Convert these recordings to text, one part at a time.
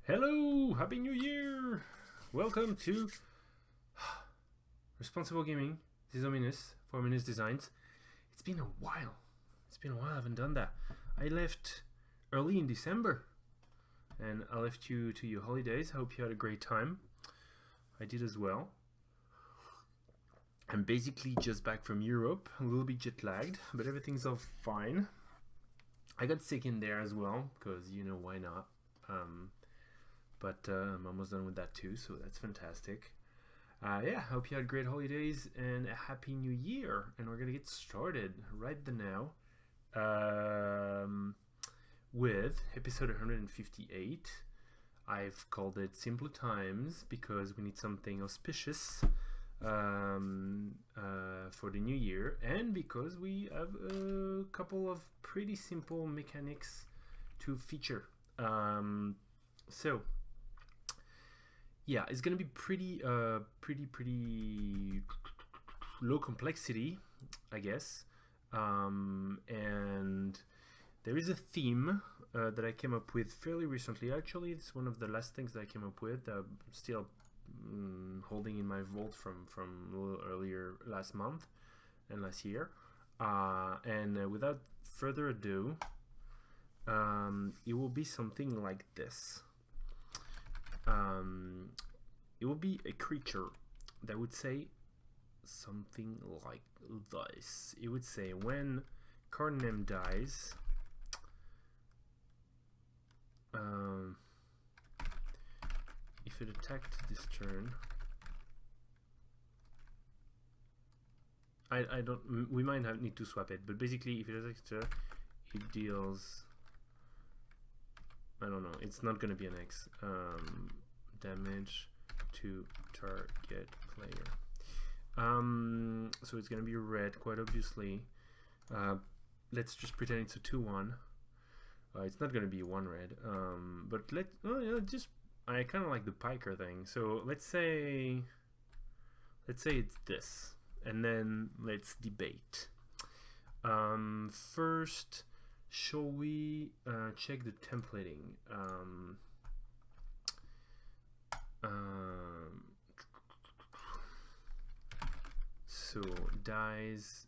Hello, Happy New Year! Welcome to Responsible Gaming. This is Ominous for Ominous Designs. It's been a while. I haven't done that. I left early in December and I left you to your holidays. I hope you had a great time. I did as well. I'm basically just back from Europe, a little bit jet lagged, but everything's all fine. I got sick in there as well, because you know why not. But I'm almost done with that too, so that's fantastic. Yeah, hope you had great holidays and a happy new year. And we're gonna get started right now with episode 158. I've called it Simpler Times because we need something auspicious for the new year, and because we have a couple of pretty simple mechanics to feature. So yeah, it's gonna be pretty low complexity, I guess, and there is a theme that I came up with fairly recently. Actually, it's one of the last things that I came up with, still holding in my vault from a little earlier last month and last year, and without further ado, it will be something like this. It will be a creature that would say something like this. It would say, when card name dies, if it attacked this turn, I don't, we might need to swap it, but basically if it attacks turn, it deals, I don't know, it's not gonna be an X, damage to target player. So it's gonna be red, quite obviously. Let's just pretend it's a 2/1. It's not gonna be 1 red, but I kind of like the piker thing. So let's say it's this, and then let's debate. First, shall we check the templating? So dies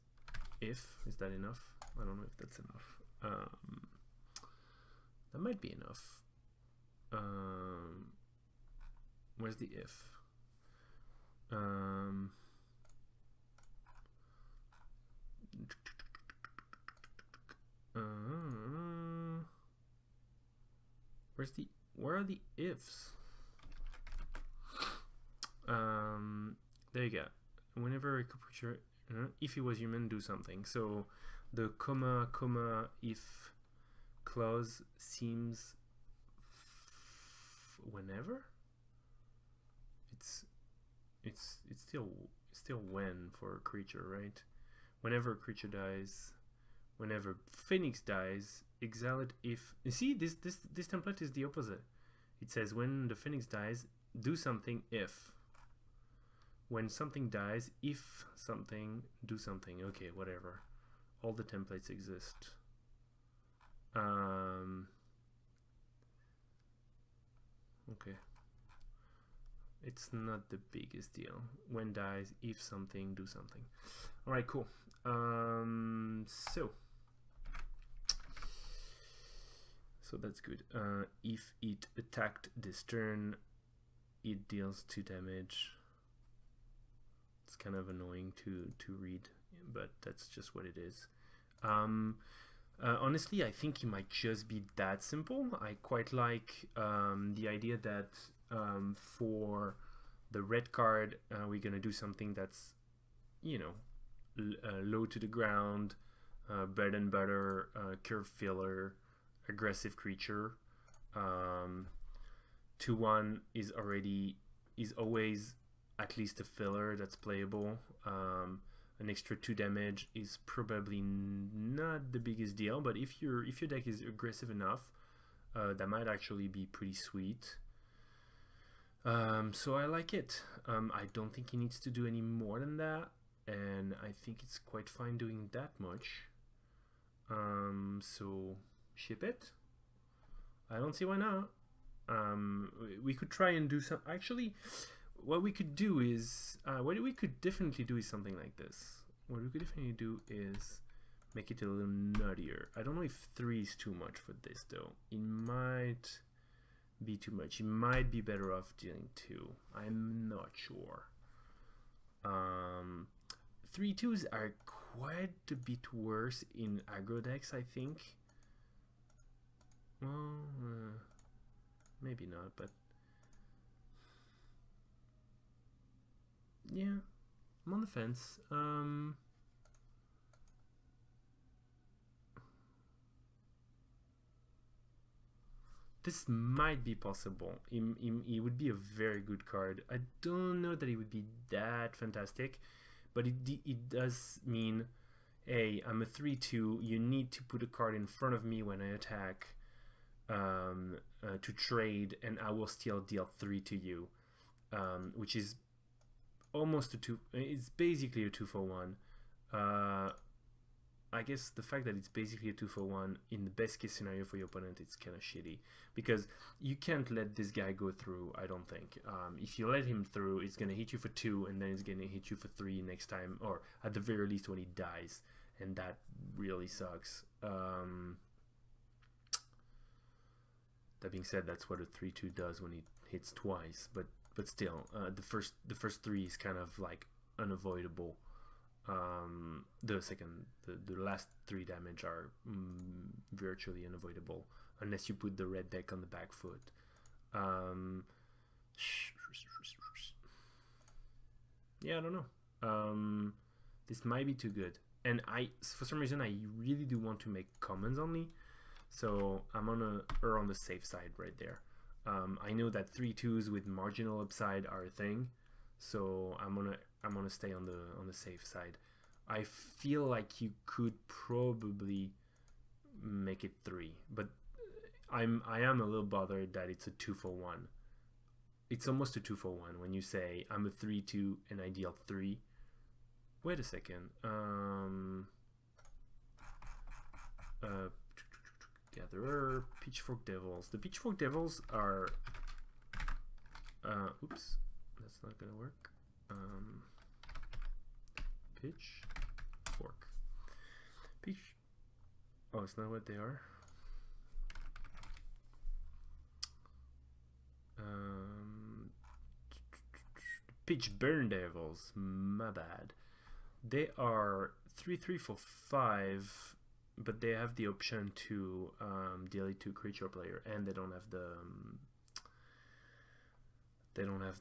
if, is that enough? I don't know if that's enough. That might be enough. Where's the if? Where are the ifs? There you go. Whenever a creature, if he was human, do something. So the comma if clause seems whenever. It's still when for a creature, right? Whenever a creature dies, whenever Phoenix dies, exile it if. You see, this template is the opposite. It says when the Phoenix dies, do something if. When something dies, if something, do something. Okay, whatever. All the templates exist. Okay. It's not the biggest deal. When dies, if something, do something. All right, cool. So that's good. If it attacked this turn, it deals 2 damage. It's kind of annoying to read, but that's just what it is. Honestly, I think it might just be that simple. I quite like the idea that for the red card, we're gonna do something that's, you know, low to the ground, bread and butter, curve filler, aggressive creature. 2/1 is always at least a filler that's playable. An extra 2 damage is probably not the biggest deal, but if your deck is aggressive enough, that might actually be pretty sweet. So I like it. I don't think he needs to do any more than that, and I think it's quite fine doing that much. So ship it. I don't see why not. We could try and do some. Actually, what we could do is what we could definitely do is something like this. What we could definitely do is make it a little nuttier. I don't know if 3 is too much for this though. It might be too much. You might be better off dealing 2. I'm not sure. 3 2s are quite a bit worse in aggro decks, I think. Well, maybe not, but yeah, I'm on the fence. This might be possible. It would be a very good card. I don't know that it would be that fantastic, but it does mean, hey, I'm a 3/2. You need to put a card in front of me when I attack to trade, and I will still deal 3 to you, which is almost a 2. It's basically a 2-for-1. I guess the fact that it's basically a 2-for-1 in the best case scenario for your opponent, it's kind of shitty because you can't let this guy go through. I don't think. If you let him through, it's gonna hit you for 2, and then it's gonna hit you for 3 next time, or at the very least when he dies, and that really sucks. That being said, that's what a 3/2 does when it hits twice. But still, the first 3 is kind of like unavoidable. The last 3 damage are virtually unavoidable unless you put the red deck on the back foot. Yeah, I don't know. This might be too good, and for some reason I really do want to make commons only, so I'm gonna err on the safe side right there. I know that 3/2s with marginal upside are a thing, so I'm gonna stay on the safe side. I feel like you could probably make it 3, but I am a little bothered that it's a 2-for-1. It's almost a 2-for-1 when you say I'm a 3/2 and I deal 3. Wait a second. Gatherer, Pitchfork Devils. The Pitchfork Devils are oops, that's not gonna work. Pitchfork. Oh, it's not what they are. Pitchburn Devils. My bad. They are 3/3 for 5, but they have the option to deal it to creature player, and they don't have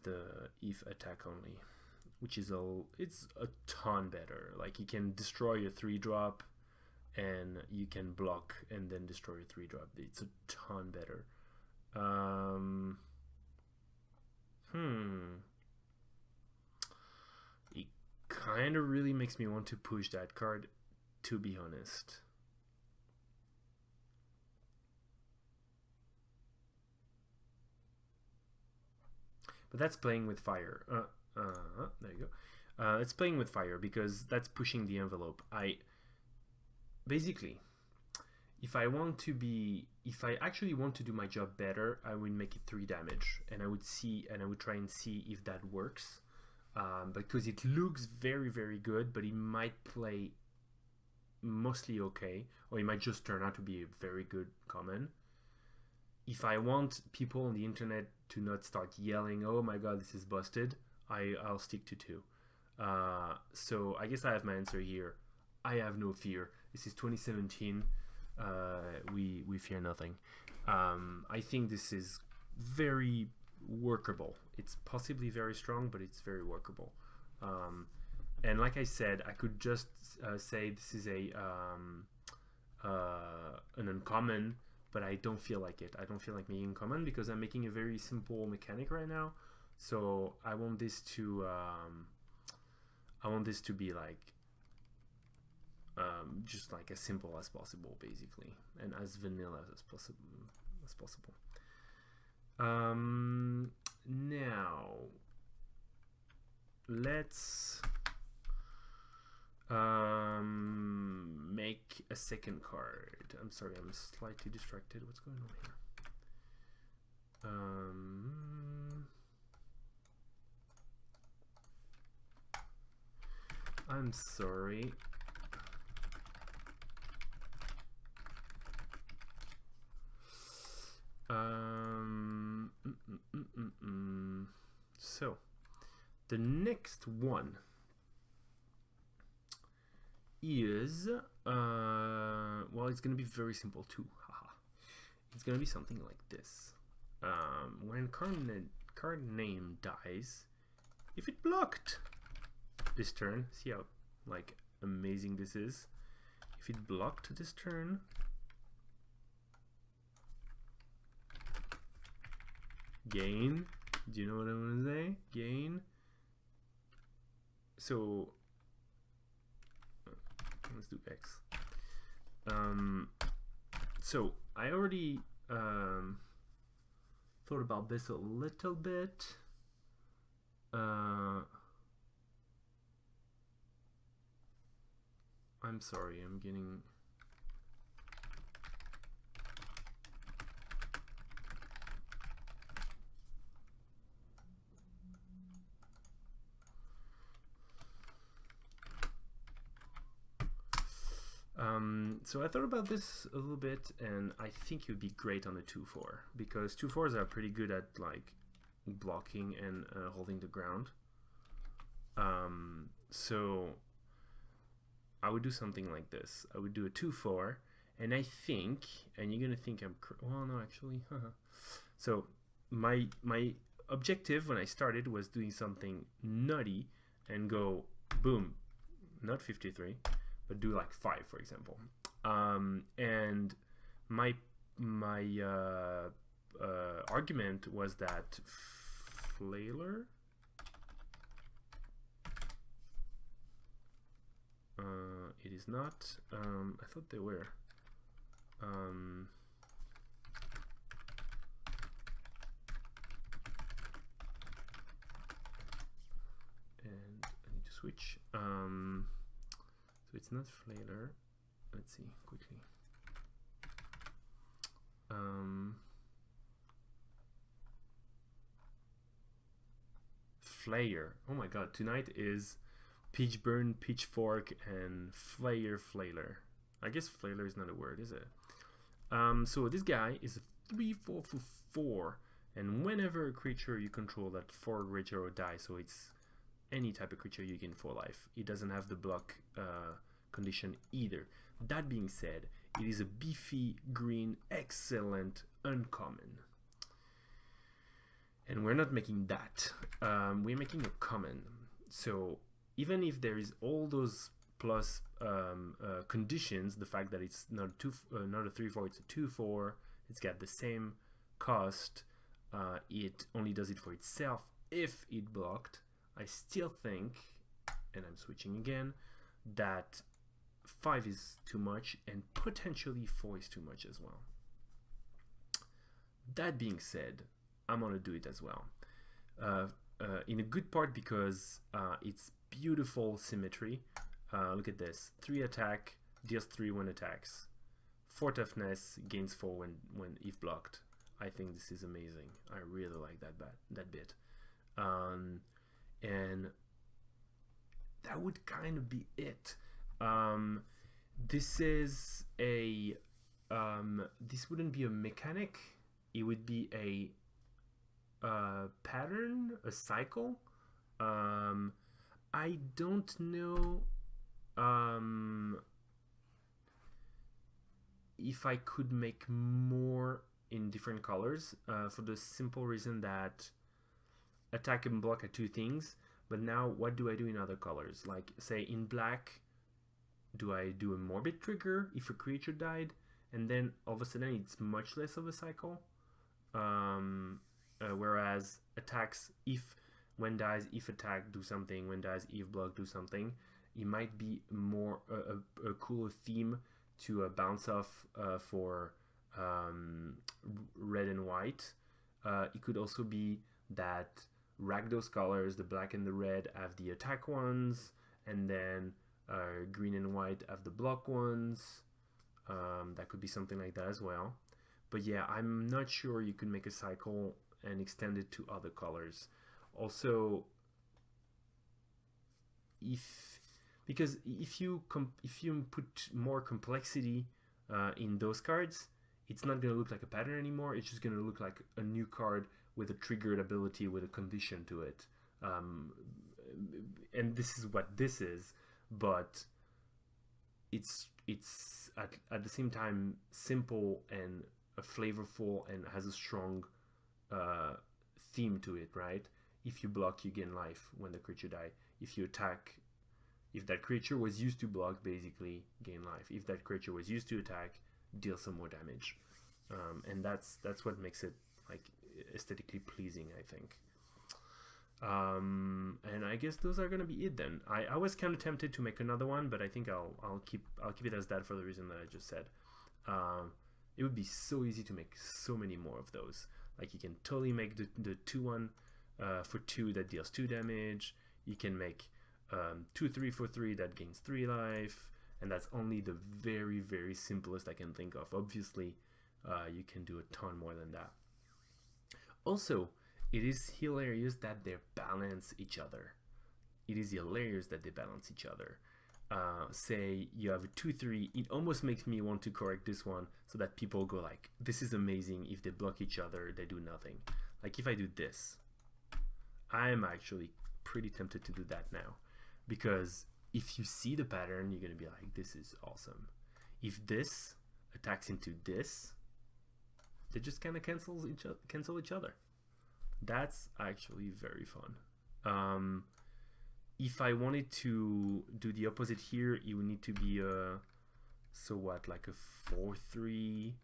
the if attack only, which is it's a ton better. Like you can destroy a 3-drop, and you can block and then destroy a 3-drop. It's a ton better. It kind of really makes me want to push that card, to be honest. But that's playing with fire. There you go. It's playing with fire because that's pushing the envelope. Basically, if I actually want to do my job better, I would make it 3 damage, and I would try and see if that works. Because it looks very, very good, but it might play mostly okay, or it might just turn out to be a very good common. If I want people on the internet to not start yelling, "Oh my god, this is busted," I'll stick to 2. So I guess I have my answer here. I have no fear. This is 2017. We fear nothing. I think this is very workable. It's possibly very strong, but it's very workable. And like I said, I could just say this is an uncommon, but I don't feel like it. I don't feel like making common because I'm making a very simple mechanic right now. So I want this to be like just like as simple as possible, basically, and as vanilla as possible. Now let's make a second card. I'm sorry, I'm slightly distracted. What's going on here? I'm sorry. So the next one is well, it's gonna be very simple too. Haha. It's gonna be something like this. When card name dies, if it blocked this turn, see how like amazing this is. If it blocked this turn, gain. Do you know what I'm gonna say? Gain. So let's do X. So I already thought about this a little bit. I'm sorry, I'm getting so I thought about this a little bit, and I think it would be great on a 2/4 because 2/4s are pretty good at like blocking and holding the ground. So I would do something like this. I would do a 2/4, and I think, and you're gonna think I'm well, no, actually, so my objective when I started was doing something nutty and go boom, not 53. But do like 5, for example. And my argument was that flailer it is not. I thought they were. And I need to switch. So it's not flailer. Let's see quickly. Flayer. Oh my god, tonight is Peach Burn, Pitchfork, and flailer. I guess flailer is not a word, is it? So this guy is a 3/4 for 4, and whenever a creature you control that 4 creature or die, so it's any type of creature you gain 4 life. It doesn't have the block condition either. That being said, it is a beefy green, excellent uncommon. And we're not making that. We're making a common. So even if there is all those plus conditions, the fact that it's not a 3/4, it's a 2/4, it's got the same cost, it only does it for itself if it blocked. I still think, and I'm switching again, that 5 is too much and potentially 4 is too much as well. That being said, I'm gonna do it as well. In a good part because it's beautiful symmetry. Look at this: 3 attack, deals 3 when attacks, 4 toughness, gains 4 when if blocked. I think this is amazing. I really like that bit. And that would kind of be it. This is a this wouldn't be a mechanic, it would be a pattern, a cycle. I don't know if I could make more in different colors, for the simple reason that attack and block are 2 things, but now what do I do in other colors? Like say in black, do I do a morbid trigger if a creature died, and then all of a sudden it's much less of a cycle, whereas attacks, when dies if attack do something, when dies if block do something, it might be more a cooler theme to bounce off for red and white. It could also be that Rakdos colors, the black and the red, have the attack ones, and then green and white have the block ones. That could be something like that as well. But yeah, I'm not sure you could make a cycle and extend it to other colors. Also, because if you put more complexity in those cards, it's not going to look like a pattern anymore. It's just going to look like a new card with a triggered ability with a condition to it. And this is what this is, but it's at the same time simple and flavorful and has a strong theme to it, right? If you block, you gain life when the creature die. If you attack, if that creature was used to block, basically gain life. If that creature was used to attack, deal some more damage. And that's what makes it like aesthetically pleasing, I think. And I guess those are gonna be it then. I was kind of tempted to make another one, but I think I'll keep it as that for the reason that I just said. It would be so easy to make so many more of those. Like you can totally make the 2/1 for 2 that deals 2 damage. You can make 2/3 for 3 that gains 3 life, and that's only the very, very simplest I can think of. Obviously, you can do a ton more than that. Also, it is hilarious that they balance each other. It is hilarious that they balance each other. Say you have a 2/3, it almost makes me want to correct this one so that people go like, this is amazing. If they block each other, they do nothing. Like if I do this, I'm actually pretty tempted to do that now, because if you see the pattern, you're gonna be like, this is awesome. If this attacks into this, they just kind of cancel each other. That's actually very fun. If I wanted to do the opposite here, it would need to be a, so what, like a 4/3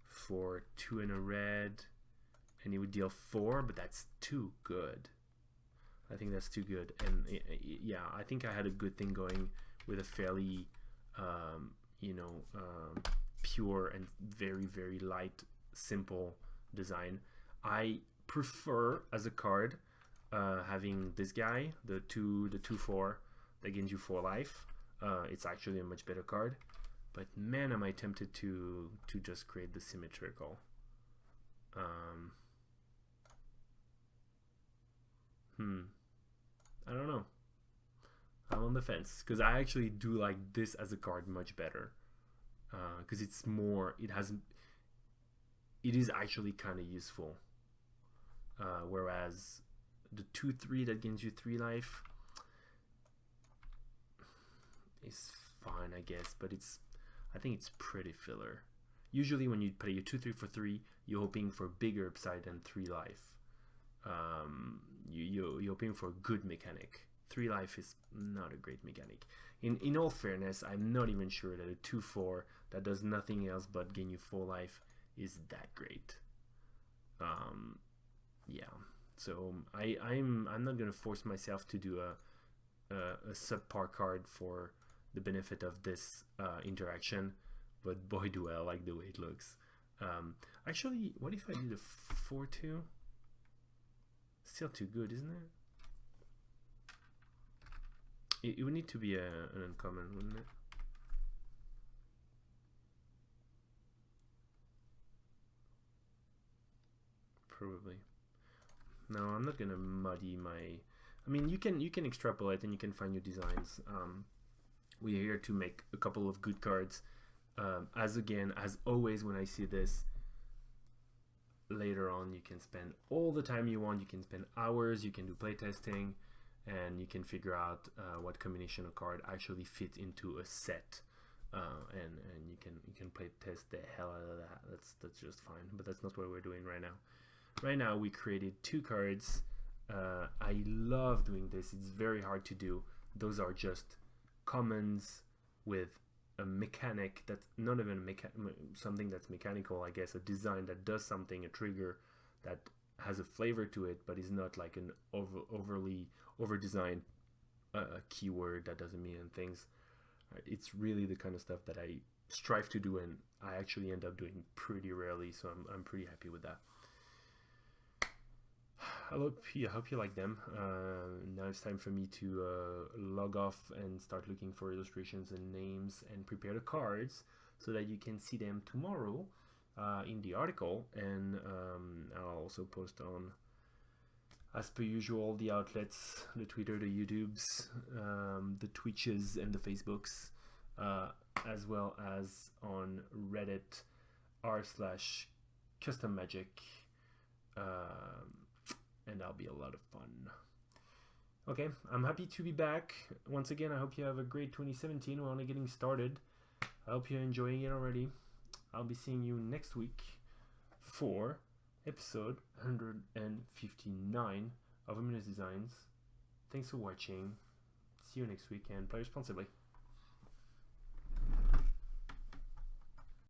for 2 and a red, and it would deal 4, but that's too good. I think that's too good. And yeah, I think I had a good thing going with a fairly, pure and very, very light, simple design. I prefer as a card having this guy, the 2/4 that gains you 4 life. It's actually a much better card, but man, am I tempted to just create the symmetrical. I don't know. I'm on the fence because I actually do like this as a card much better, because it's more, it is actually kind of useful, whereas the 2/3 that gains you 3 life is fine, I guess, but I think it's pretty filler. Usually when you play your 2/3 for 3, you're hoping for bigger upside than 3 life. You're hoping for a good mechanic. 3 life is not a great mechanic. In all fairness, I'm not even sure that a 2/4 that does nothing else but gain you 4 life is that great. Yeah. So I'm not gonna force myself to do a subpar card for the benefit of this interaction, but boy do I like the way it looks. Actually, what if I did a 4/2? Still too good, isn't it? It would need to be an uncommon, wouldn't it? Probably. No, I'm not gonna muddy my. I mean, you can extrapolate and you can find your designs. We're here to make a couple of good cards. As always, when I see this, later on you can spend all the time you want. You can spend hours. You can do playtesting, and you can figure out what combination of card actually fit into a set. And you can play test the hell out of that. That's just fine. But that's not what we're doing right now. Right now we created 2 cards. I love doing this. It's very hard to do. Those are just commons with a mechanic that's not even something that's mechanical, I guess, a design that does something, a trigger that has a flavor to it, but is not like an overly over-designed keyword that doesn't mean things. It's really the kind of stuff that I strive to do, and I actually end up doing pretty rarely, so I'm pretty happy with that. I hope you like them. Now it's time for me to log off and start looking for illustrations and names and prepare the cards so that you can see them tomorrow in the article, and I'll also post on as per usual, the outlets, the Twitter, the YouTubes, the Twitches, and the Facebooks, as well as on Reddit r/custom magic, and that'll be a lot of fun. Okay, I'm happy to be back. Once again, I hope you have a great 2017. We're only getting started. I hope you're enjoying it already. I'll be seeing you next week for episode 159 of Luminous Designs. Thanks for watching. See you next week and play responsibly.